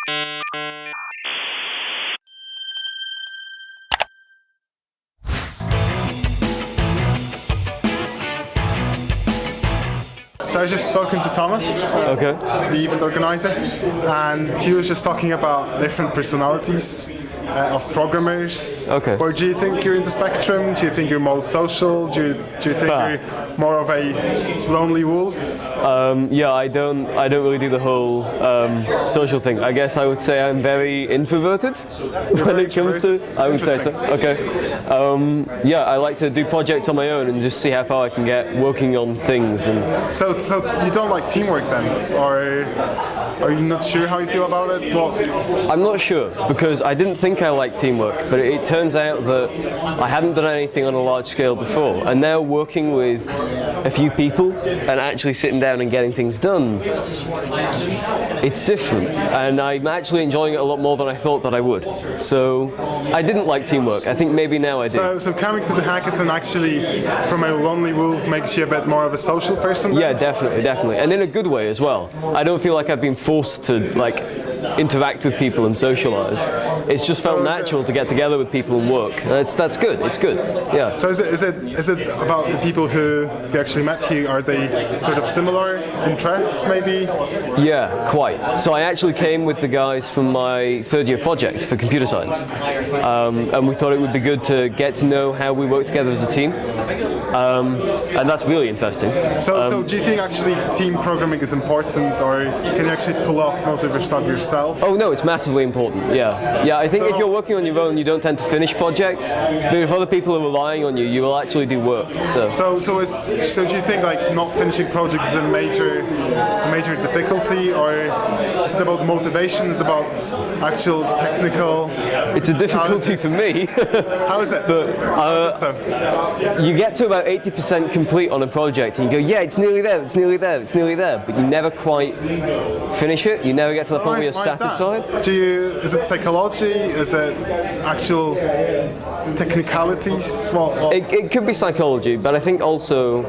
So I just spoken to Thomas, the event organizer, and he was just talking about different personalities of programmers. Okay. Or do you think you're in the spectrum? Do you think you're more social? Do you think you're more of a lonely wolf? Yeah, I don't really do the whole social thing. I guess I would say I'm very introverted when it comes to. I would say so. Okay. Yeah, I like to do projects on my own and just see how far I can get working on things. And so you don't like teamwork then, or are you not sure how you feel about it? Well, I'm not sure, because I didn't think I liked teamwork, but it turns out that I hadn't done anything on a large scale before, and now working with a few people and actually sitting down and getting things done, it's different, and I'm actually enjoying it a lot more than I thought that I would. So I didn't like teamwork. I think maybe now I do. So coming to the hackathon actually from a lonely wolf makes you a bit more of a social person then? Yeah, definitely, and in a good way as well. I don't feel like I've been forced to interact with people and socialize. It's just felt natural to get together with people and work. That's good. It's good. Yeah. So is it about the people who actually met you? Are they sort of similar interests maybe? Yeah, quite. So I actually came with the guys from my third year project for computer science, and we thought it would be good to get to know how we work together as a team, and that's really interesting. So do you think actually team programming is important, or can you actually pull off most of your stuff yourself? Oh no, it's massively important. Yeah. I think if you're working on your own, you don't tend to finish projects. But if other people are relying on you, you will actually do work. So do you think not finishing projects is a major difficulty, or is it about motivation? Is it about actual technical? It's a difficulty for me. How is it? But How is it so? You get to about 80% complete on a project, and you go, yeah, it's nearly there, but you never quite finish it. You never get to the point where you're satisfied. Is it psychology? Is it actual technicalities? It could be psychology, but I think also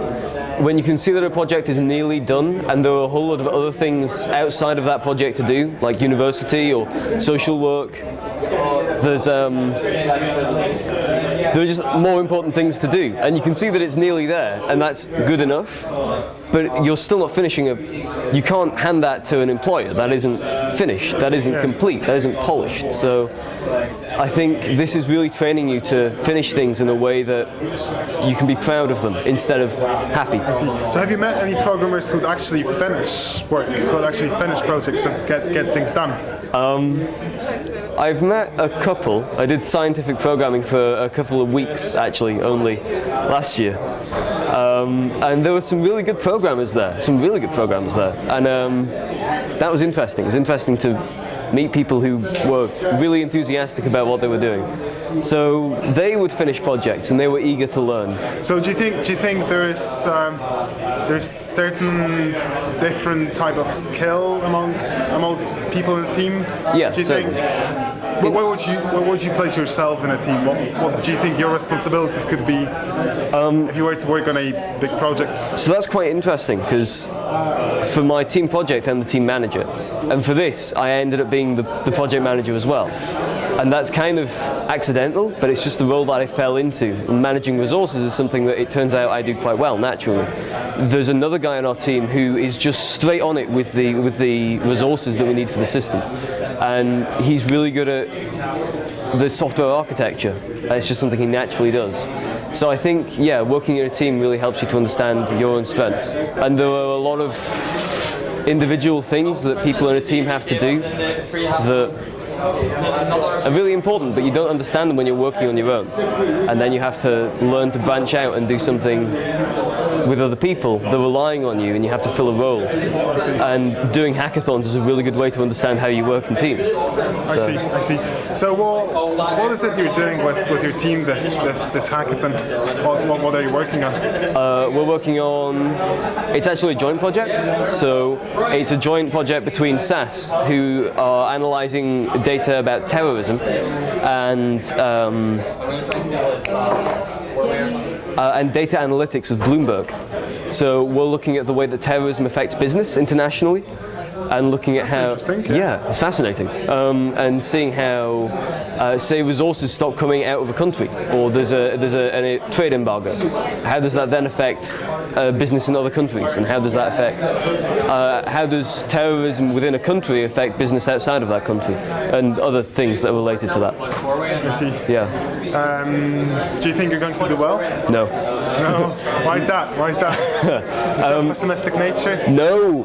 when you can see that a project is nearly done and there are a whole lot of other things outside of that project to do, like university or social work, there are just more important things to do, and you can see that it's nearly there, and that's good enough, but you're still not finishing you can't hand that to an employer. That isn't finished, that isn't complete, that isn't polished. So I think this is really training you to finish things in a way that you can be proud of them instead of happy. So have you met any programmers who'd actually finish work, who'd actually finish projects and get things done? I've met a couple. I did scientific programming for a couple of weeks, actually, only last year. And there were some really good programmers there, and that was interesting. It was interesting to meet people who were really enthusiastic about what they were doing. So they would finish projects and they were eager to learn. So do you think there's certain different type of skill among people in a team? Yeah, do you think? Where would you place yourself in a team? What do you think your responsibilities could be if you were to work on a big project? So that's quite interesting, because for my team project, I'm the team manager, and for this, I ended up being the project manager as well. And that's kind of accidental, but it's just the role that I fell into. And managing resources is something that it turns out I do quite well, naturally. There's another guy on our team who is just straight on it with the resources that we need for the system. And he's really good at the software architecture. It's just something he naturally does. So I think, yeah, working in a team really helps you to understand your own strengths. And there are a lot of individual things that people in a team have to do that are really important, but you don't understand them when you're working on your own. And then you have to learn to branch out and do something with other people. They're relying on you and you have to fill a role. And doing hackathons is a really good way to understand how you work in teams. I see. So what is it you're doing with your team this hackathon? What are you working on? We're working on, it's actually a joint project. So it's a joint project between SAS, who are analyzing data about terrorism, and data analytics with Bloomberg. So we're looking at the way that terrorism affects business internationally, and looking at how it's fascinating, and seeing how say resources stop coming out of a country, or there's a trade embargo. How does that then affect business in other countries, and how does that affect how does terrorism within a country affect business outside of that country, and other things that are related to that. I see. Yeah. Do you think you're going to do well? No. No. Why is that? Is it just pessimistic nature? No.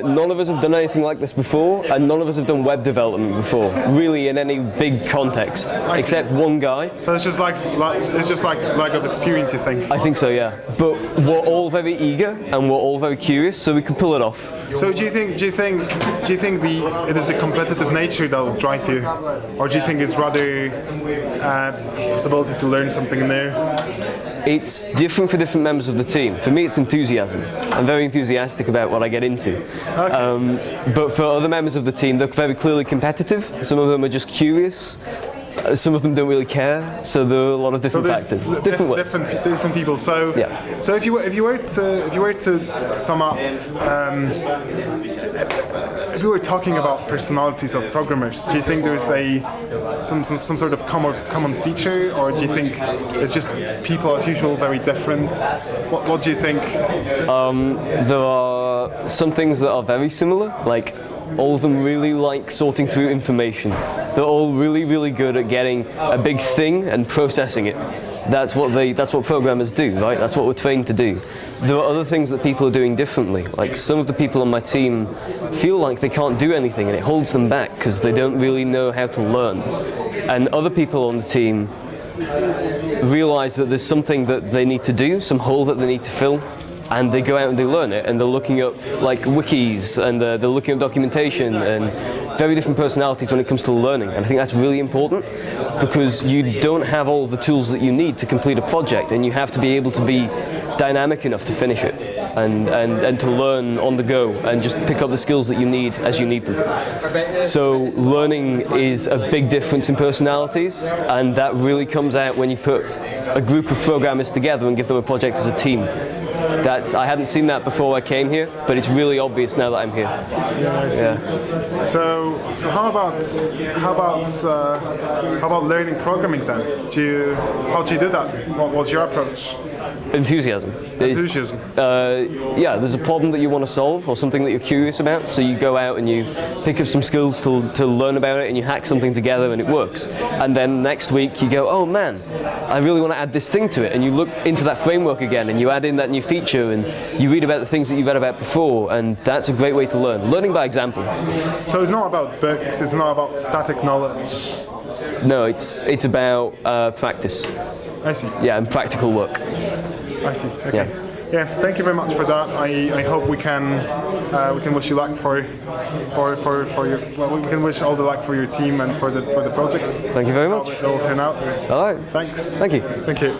None of us have done anything like this before, and none of us have done web development before, really, in any big context, except one guy. So it's just like lack of experience, you think? I think so, yeah. But we're all very eager and we're all very curious, so we can pull it off. So do you think it is the competitive nature that will drive you, or do you think it's rather possibility to learn something new? It's different for different members of the team. For me, it's enthusiasm. I'm very enthusiastic about what I get into. Okay. But for other members of the team, they're very clearly competitive. Some of them are just curious. Some of them don't really care. So there are a lot of different factors, different ways. Different people. So yeah. So if you were to sum up. If we were talking about personalities of programmers, do you think there's some sort of common feature, or do you think it's just people as usual very different? What do you think? There are some things that are very similar, like all of them really like sorting through information. They're all really, really good at getting a big thing and processing it. That's what programmers do, right? That's what we're trained to do. There are other things that people are doing differently. Like some of the people on my team feel like they can't do anything, and it holds them back because they don't really know how to learn. And other people on the team realize that there's something that they need to do, some hole that they need to fill, and they go out and they learn it, and they're looking up like wikis, and they're looking up documentation, and very different personalities when it comes to learning. And I think that's really important, because you don't have all of the tools that you need to complete a project, and you have to be able to be dynamic enough to finish it, and to learn on the go, and just pick up the skills that you need as you need them. So learning is a big difference in personalities, and that really comes out when you put a group of programmers together and give them a project as a team. I hadn't seen that before I came here, but it's really obvious now that I'm here. Yeah, I see. Yeah. So how about learning programming then? How do you do that? What's your approach? Enthusiasm. Enthusiasm. Yeah, there's a problem that you want to solve, or something that you're curious about, so you go out and you pick up some skills to learn about it, and you hack something together and it works. And then next week you go, oh man, I really want to add this thing to it, and you look into that framework again and you add in that new feature, and you read about the things that you've read about before, and that's a great way to learn. Learning by example. So it's not about books, it's not about static knowledge. No, it's about practice. I see. Yeah, and practical work. I see. Okay. Yeah. Thank you very much for that. I hope we can wish you luck for your. Well, we can wish all the luck for your team and for the project. Thank you very much. How it will turn out. All right. Thanks. Thank you. Thank you.